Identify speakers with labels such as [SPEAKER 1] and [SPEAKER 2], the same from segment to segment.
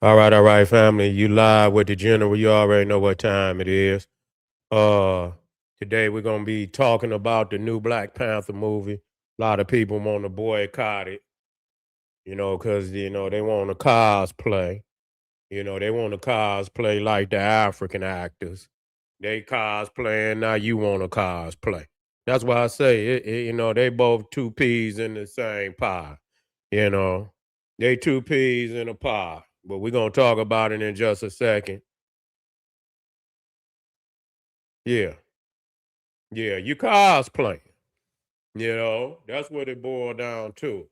[SPEAKER 1] All right, family. You live with the general. You already know what time it is. Uh, Today we're gonna be talking about the new Black Panther movie. A lot of people want to boycott it, because they want to cosplay. They want to cosplay like the African actors. They cosplaying now. You want to cosplay. That's why I say they both two peas in the same pie. You know, they two peas in a pod. But we're gonna talk about it in just a second. Yeah, yeah, you cosplaying. That's what it boiled down to.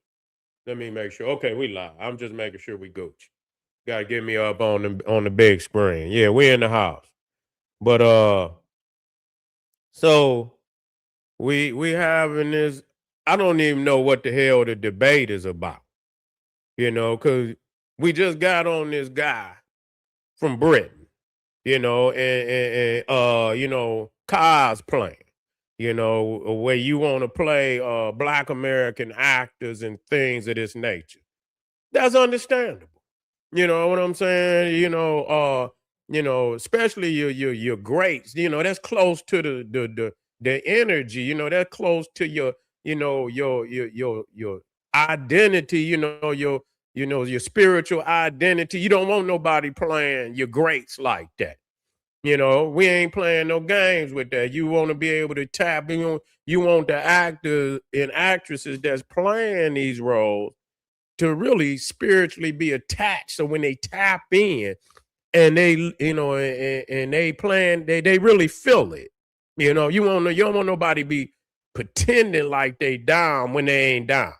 [SPEAKER 1] Let me make sure. Okay, we live. I'm just making sure we Gucci. Gotta get me up on the big screen. Yeah, we in the house. But so we having this. I don't even know what the hell the debate is about. Because we just got on this guy from Britain. And cosplaying, where you want to play black American actors and things of this nature. That's understandable. You know what I'm saying? Especially your greats, that's close to the energy, that's close to your identity, your spiritual identity. You don't want nobody playing your greats like that. We ain't playing no games with that. You want to be able to tap. You want the actors and actresses that's playing these roles to really spiritually be attached. So when they tap in and and they playing, they really feel it. You don't want nobody be pretending like they down when they ain't down.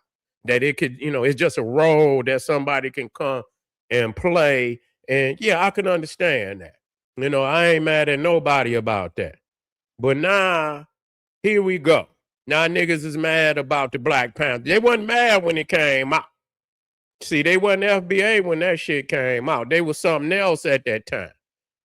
[SPEAKER 1] That it could, it's just a role that somebody can come and play. And yeah, I can understand that. I ain't mad at nobody about that. But now, here we go. Now niggas is mad about the Black Panther. They wasn't mad when it came out. See, they wasn't FBA when that shit came out. They was something else at that time.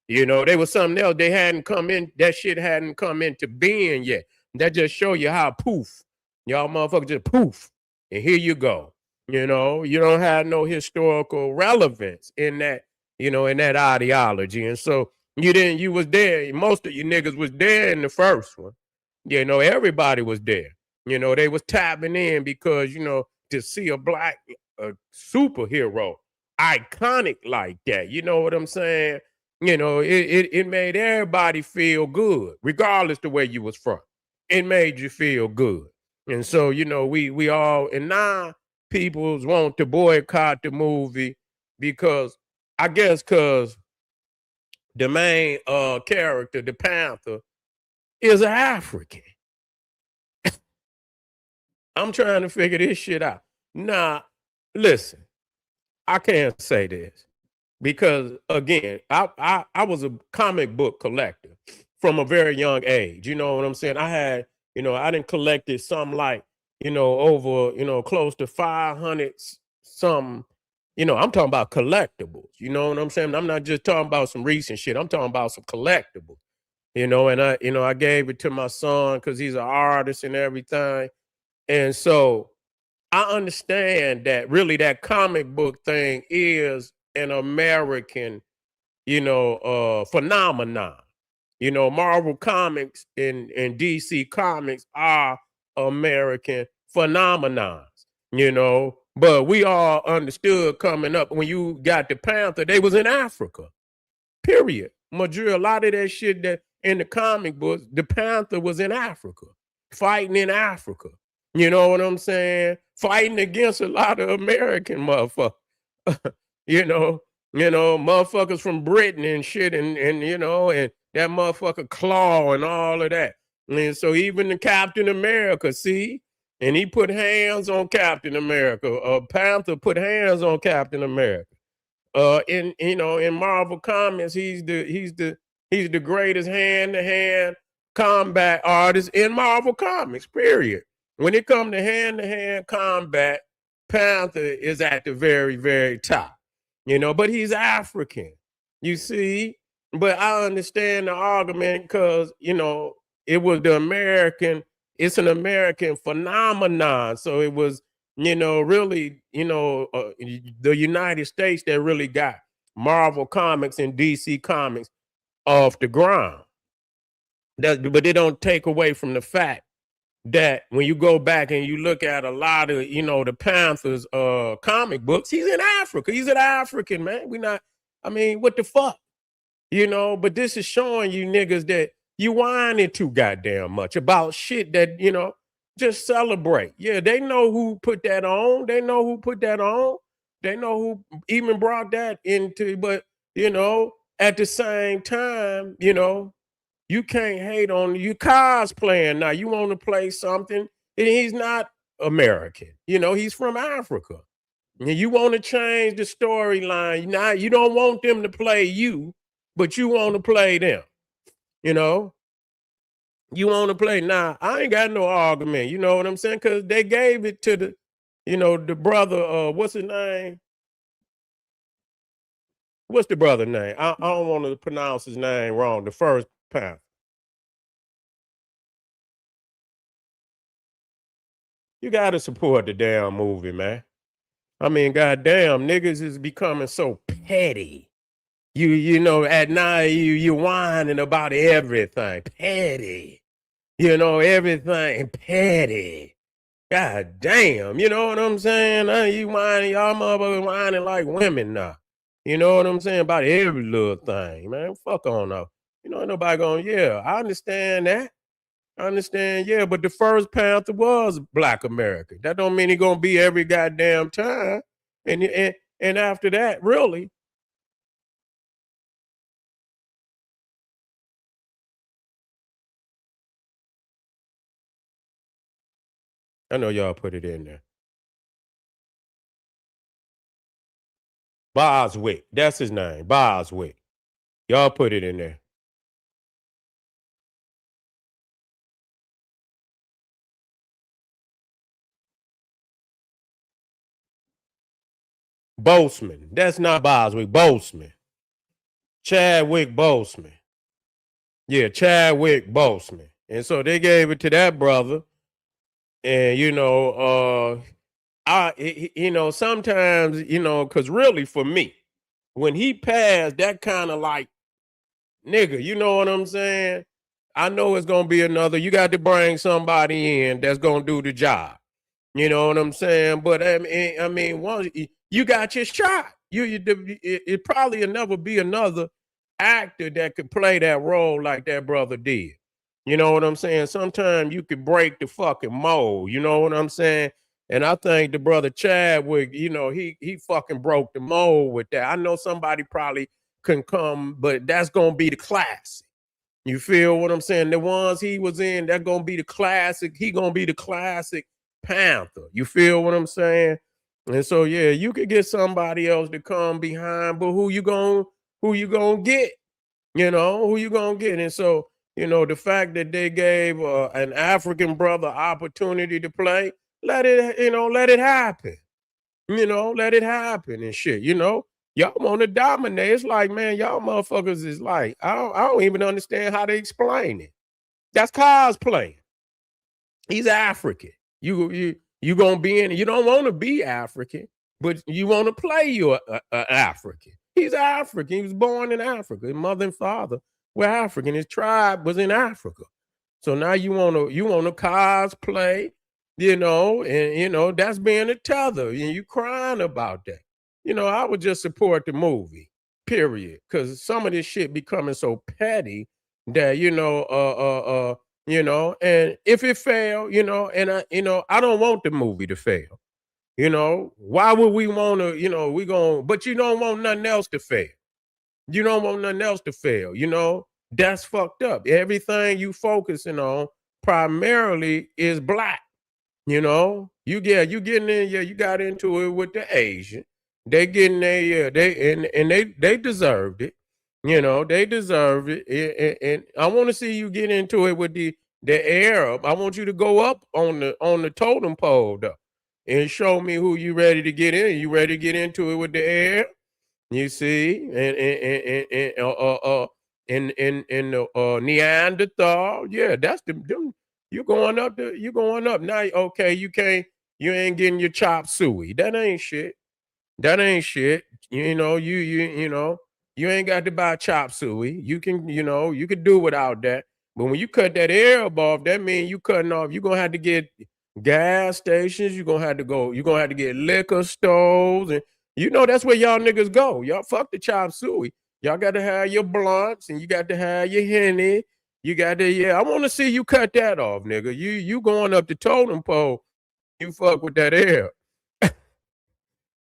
[SPEAKER 1] They was something else. They hadn't come in. That shit hadn't come into being yet. That just show you how poof. Y'all motherfuckers just poof. And here you go. You don't have no historical relevance in that, in that ideology. And so you was there. Most of you niggas was there in the first one. Everybody was there. They was tapping in because, to see a black superhero iconic like that. You know what I'm saying? It made everybody feel good, regardless to where you was from. It made you feel good. And so, we all, and now people want to boycott the movie because I guess because the main character, the Panther, is an African. I'm trying to figure this shit out. Now, listen, I can't say this because again, I was a comic book collector from a very young age. You know what I'm saying? I had, I didn't collected some like, over, close to 500 some, I'm talking about collectibles. You know what I'm saying? I'm not just talking about some recent shit. I'm talking about some collectibles. And I gave it to my son because he's an artist and everything. And so I understand that really that comic book thing is an American, phenomenon. Marvel Comics and DC Comics are American phenomenons, But we all understood coming up when you got the Panther, they was in Africa. Period. Majority, a lot of that shit that in the comic books, the Panther was in Africa, fighting in Africa. You know what I'm saying? Fighting against a lot of American motherfuckers. you know, motherfuckers from Britain and shit, and and that motherfucker Claw and all of that. And so even the Captain America, see, and he put hands on Captain America. Panther put hands on Captain America. In Marvel Comics, he's the greatest hand-to-hand combat artist in Marvel Comics, period. When it comes to hand-to-hand combat, Panther is at the very, very top. But he's African. You see? But I understand the argument because, it was it's an American phenomenon. So it was really, the United States that really got Marvel Comics and DC Comics off the ground. But they don't take away from the fact that when you go back and you look at a lot of, the Panthers comic books, he's in Africa. He's an African, man. What the fuck? But this is showing you niggas that you whining too goddamn much about shit that, just celebrate. Yeah, they know who put that on. They know who put that on. They know who even brought that into, but, at the same time, you can't hate on you cosplaying now. You want to play something, and he's not American. He's from Africa. And you want to change the storyline. Now you don't want them to play you, but you want to play them. You want to play. Now, I ain't got no argument. You know what I'm saying? Because they gave it to the brother, what's his name? What's the brother name? I don't want to pronounce his name wrong. The first Panther. You got to support the damn movie, man. Goddamn, niggas is becoming so petty. At night, you whining about everything. Petty. Everything petty. God damn, you know what I'm saying? You whining, y'all motherfuckers whining like women now. You know what I'm saying? About every little thing, man. Fuck on up. Ain't nobody going, yeah, I understand that. Yeah, but the first Panther was Black America. That don't mean he gonna be every goddamn time. And after that, really. I know y'all put it in there. Boswick, that's his name. Boswick. Y'all put it in there. Boseman. That's not Boswick. Boseman. Chadwick Boseman. Yeah, Chadwick Boseman. And so they gave it to that brother. And sometimes, because really for me, when he passed, that kind of like, nigga, you know what I'm saying? I know it's gonna be another. You got to bring somebody in that's gonna do the job. You know what I'm saying? But once you got your shot, it probably will never be another actor that could play that role like that brother did. You know what I'm saying? Sometimes you could break the fucking mold. You know what I'm saying? And I think the brother Chadwick, he fucking broke the mold with that. I know somebody probably can come, but that's gonna be the classic. You feel what I'm saying? The ones he was in, they're gonna be the classic. He gonna be the classic Panther. You feel what I'm saying? And so yeah, you could get somebody else to come behind, but who you gonna get? Who you gonna get? And so the fact that they gave an African brother opportunity to play, let it happen. Let it happen and shit. Y'all want to dominate. It's like, man, y'all motherfuckers is like, I don't even understand how to explain it. That's cosplay. He's African. You gonna be in. You don't want to be African, but you want to play you a African. He's African. He was born in Africa. His mother and father were African. His tribe was in Africa. So now you want to cosplay, and that's being a tether, and you crying about that. I would just support the movie, period, because some of this shit becoming so petty that and if it fail, and I don't want the movie to fail. Why would we want to, but you don't want nothing else to fail. You don't want nothing else to fail, that's fucked up. Everything you focusing on primarily is Black. You getting in, you got into it with the Asian. They getting there, yeah, they deserved it. They deserve it. And I want to see you get into it with the Arab. I want you to go up on the totem pole though, and show me who you ready to get in. You ready to get into it with the Arab? You see, and the Neanderthal, yeah, that's them. You going up now. Okay, you ain't getting your chop suey. That ain't shit. That ain't shit. You ain't got to buy chop suey. You can do without that. But when you cut that Arab off, that means you cutting off. You're gonna have to get gas stations. You're gonna have to get liquor stores, and that's where y'all niggas go. Y'all fuck the chop suey. Y'all got to have your blunts, and you got to have your Henny. You got to, yeah. I want to see you cut that off, nigga. You going up the totem pole. You fuck with that Arab.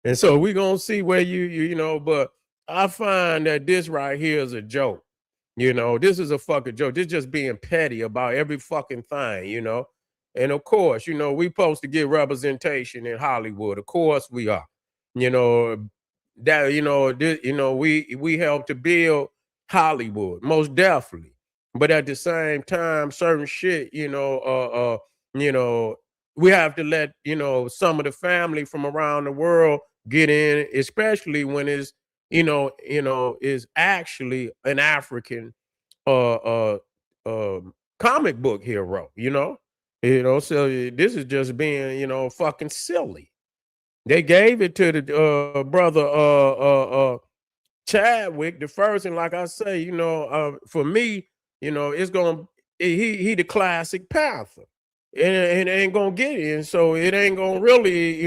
[SPEAKER 1] And so we gonna see where but I find that this right here is a joke. This is a fucking joke. This just being petty about every fucking thing. And of course, we supposed to get representation in Hollywood. Of course we are. You know, we help to build Hollywood, most definitely. But at the same time, certain shit, we have to let, some of the family from around the world get in, especially when is actually an African uh uh comic book hero, so this is just being, fucking silly. They gave it to the brother Chadwick the first, and like I say, for me, it's gonna he the classic Panther, and it ain't gonna get in, so it ain't gonna really,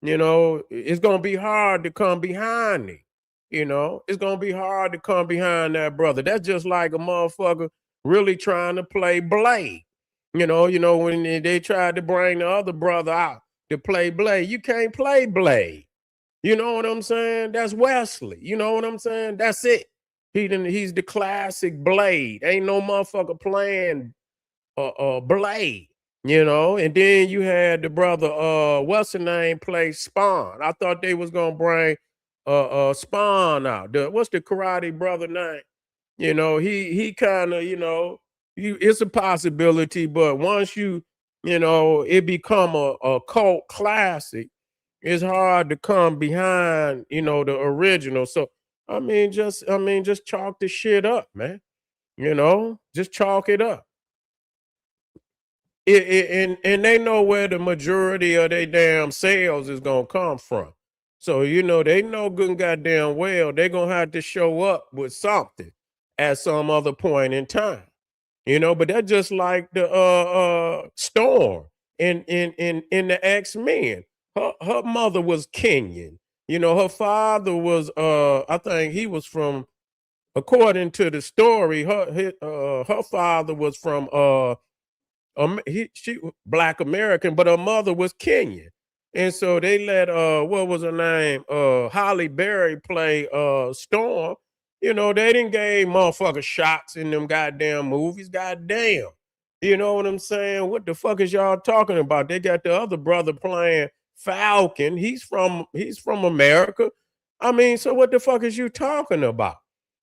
[SPEAKER 1] it's gonna be hard to come behind it. It's gonna be hard to come behind that brother. That's just like a motherfucker really trying to play Blade. When they tried to bring the other brother out to play Blade, you can't play Blade. You know what I'm saying? That's Wesley. You know what I'm saying? That's it. He's the classic Blade. Ain't no motherfucker playing Blade. And then you had the brother what's the name play Spawn. I thought they was gonna bring Spawn out. What's the karate brother name? He kind of, it's a possibility, but once it become a cult classic, it's hard to come behind, the original. So just chalk the shit up, man. Just chalk it up. And they know where the majority of their damn sales is gonna come from. So they know good and goddamn well they're gonna have to show up with something at some other point in time. But that's just like the Storm in the X-Men. Her mother was Kenyan. Her father was I think he was from, according to the story, her father was from she Black American, but her mother was Kenyan. And so they let what was her name? Holly Berry play Storm. They didn't gave motherfucker shots in them goddamn movies. Goddamn. You know what I'm saying? What the fuck is y'all talking about? They got the other brother playing Falcon. He's from America. So what the fuck is you talking about?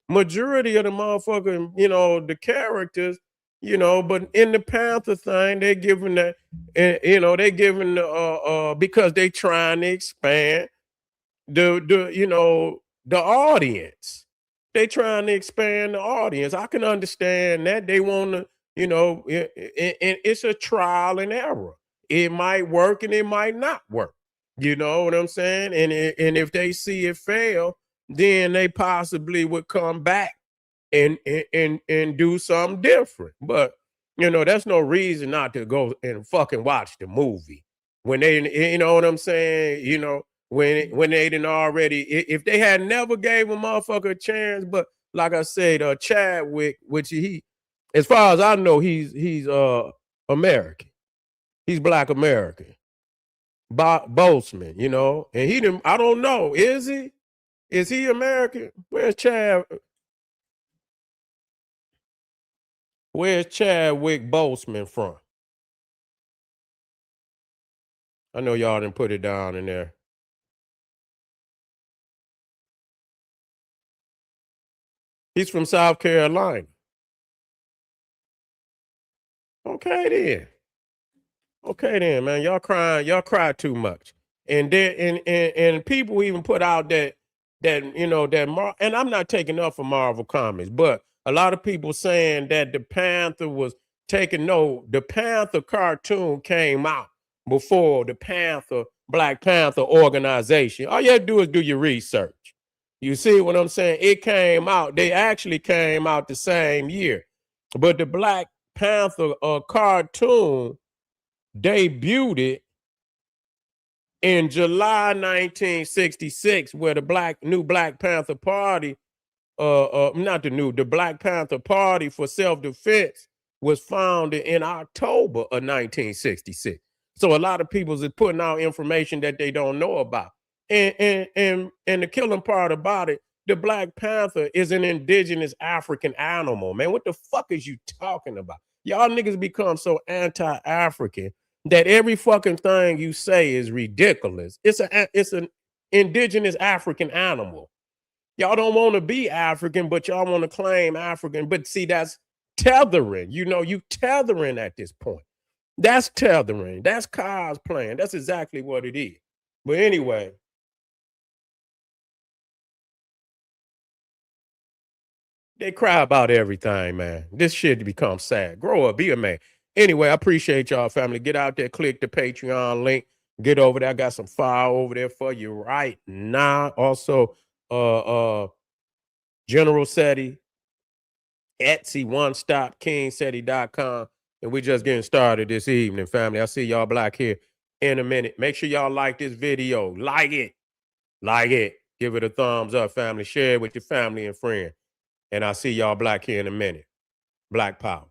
[SPEAKER 1] Majority of the motherfucking, the characters, but in the Panther thing, they giving that, they giving because they trying to expand the audience. They trying to expand the audience. I can understand that they want to, and it's a trial and error. It might work and it might not work. You know what I'm saying? And if they see it fail, then they possibly would come back and do something different. But that's no reason not to go and fucking watch the movie when they, you know what I'm saying? When they didn't already, if they had never gave a motherfucker a chance. But like I said, Chadwick, which as far as I know, he's American. He's Black American. Boseman, and he didn't. I don't know. Is he? Is he American? Where's Chadwick Boseman from? I know y'all didn't put it down in there. He's from South Carolina. Okay then. Okay then, man. Y'all cry too much. And then and people even put out that and I'm not taking up for Marvel Comics, but a lot of people saying that the Panther was taking the Panther cartoon came out before the Panther Black Panther organization. All you have to do is do your research. You see what I'm saying? It came out. They actually came out the same year. But the Black Panther cartoon debuted in July 1966, where the new Black Panther Party, not the Black Panther Party for Self-Defense was founded in October of 1966. So a lot of people is putting out information that they don't know about. And the killing part about it, the Black Panther is an indigenous African animal, man. What the fuck is you talking about? Y'all niggas become so anti-African that every fucking thing you say is ridiculous. It's an indigenous African animal. Y'all don't want to be African, but y'all want to claim African. But see, that's tethering. You tethering at this point. That's tethering. That's cosplaying. That's exactly what it is. But anyway, they cry about everything, man. This shit becomes sad. Grow up, be a man. Anyway, I appreciate y'all, family. Get out there, click the Patreon link. Get over there. I got some fire over there for you right now. Also, General Seti, Etsy, one stop, kingseti.com. And we just getting started this evening, family. I see y'all black here in a minute. Make sure y'all like this video. Like it. Like it. Give it a thumbs up, family. Share it with your family and friends. And I'll see y'all black here in a minute. Black power.